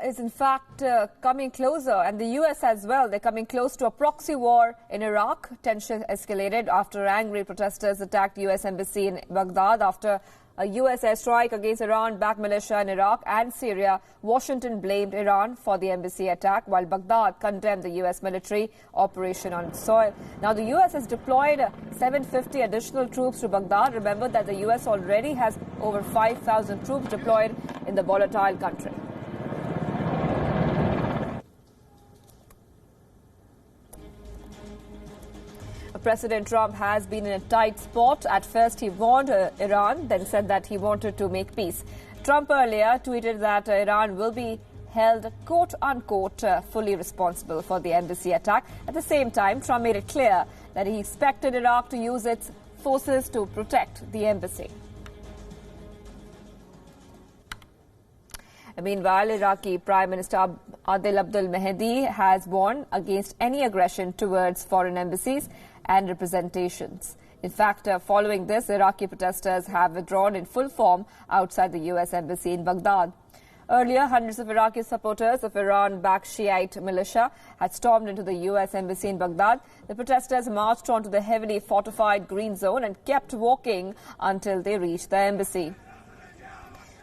is in fact coming closer, and the US as well. They're coming close to a proxy war in Iraq. Tension escalated after angry protesters attacked US embassy in Baghdad after a US airstrike against Iran-backed militia in Iraq and Syria. Washington blamed Iran for the embassy attack, while Baghdad condemned the US military operation on its soil. Now, the US has deployed 750 additional troops to Baghdad. Remember that the US already has over 5,000 troops deployed in the volatile country. President Trump has been in a tight spot. At first, he warned Iran, then said that he wanted to make peace. Trump earlier tweeted that Iran will be held, quote-unquote, fully responsible for the embassy attack. At the same time, Trump made it clear that he expected Iraq to use its forces to protect the embassy. Meanwhile, Iraqi Prime Minister Adil Abdul Mahdi has warned against any aggression towards foreign embassies and representations. In fact, following this, Iraqi protesters have withdrawn in full form outside the US embassy in Baghdad. Earlier, hundreds of Iraqi supporters of Iran-backed Shiite militia had stormed into the US embassy in Baghdad. The protesters marched onto the heavily fortified Green Zone and kept walking until they reached the embassy.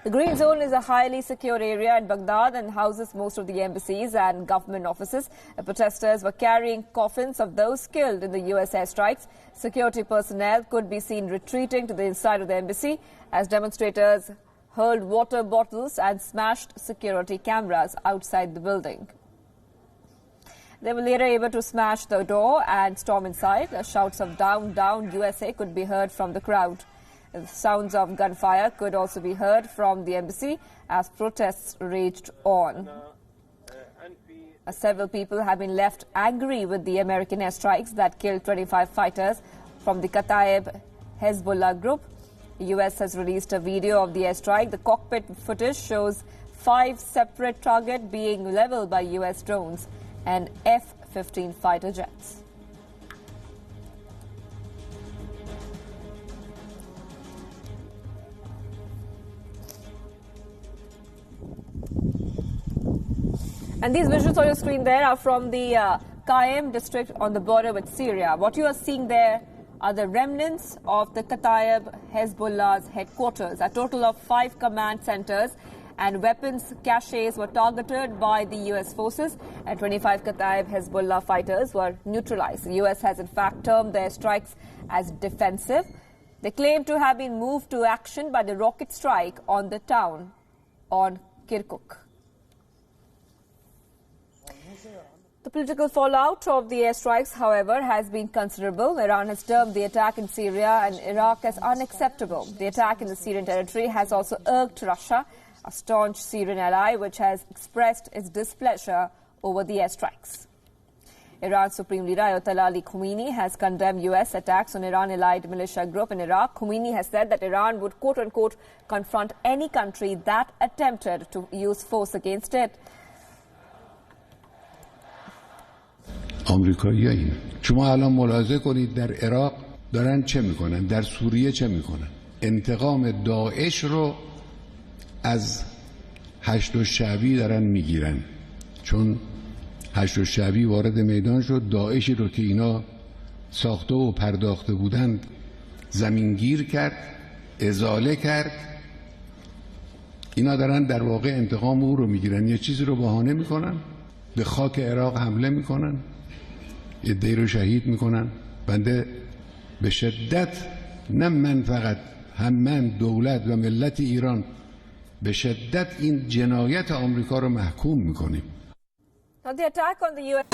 The Green Zone is a highly secure area in Baghdad and houses most of the embassies and government offices. The protesters were carrying coffins of those killed in the US airstrikes. Security personnel could be seen retreating to the inside of the embassy as demonstrators hurled water bottles and smashed security cameras outside the building. They were later able to smash the door and storm inside. Shouts of "Down, down, USA" could be heard from the crowd. The sounds of gunfire could also be heard from the embassy as protests raged on. Several people have been left angry with the American airstrikes that killed 25 fighters from the Kataib Hezbollah group. The US has released a video of the airstrike. The cockpit footage shows 5 separate targets being leveled by US drones and F-15 fighter jets. And these visuals on your screen there are from the Qaim district on the border with Syria. What you are seeing there are the remnants of the Kataib Hezbollah's headquarters. A total of 5 command centers and weapons caches were targeted by the US forces, and 25 Kataib Hezbollah fighters were neutralized. The US has in fact termed their strikes as defensive. They claim to have been moved to action by the rocket strike on the town on Kirkuk. The political fallout of the airstrikes, however, has been considerable. Iran has termed the attack in Syria and Iraq as unacceptable. The attack in the Syrian territory has also irked Russia, a staunch Syrian ally, which has expressed its displeasure over the airstrikes. Iran's Supreme Leader Ayatollah Ali Khomeini has condemned US attacks on Iran-allied militia group in Iraq. Khomeini has said that Iran would, quote-unquote, confront any country that attempted to use force against it. آمریکایی‌ها شما الان ملاحظه کنید در عراق دارن چه میکنن، در سوریه چه میکنن. انتقام داعش رو از هشت شعبی دارن میگیرن، چون هشت شعبی وارد میدان شد، داعشی رو که اینا ساخته و پرداخته بودن زمینگیر کرد، ازاله کرد. اینا دارن در واقع انتقام او رو میگیرن، یه چیزی رو بهانه میکنن، به خاک عراق حمله میکنن، عده‌ای رو شهید میکنن. بنده به شدت، نه من فقط، هم من، دولت و ملت ایران به شدت این جنایت آمریکا رو محکوم میکنیم. Now the attack on the US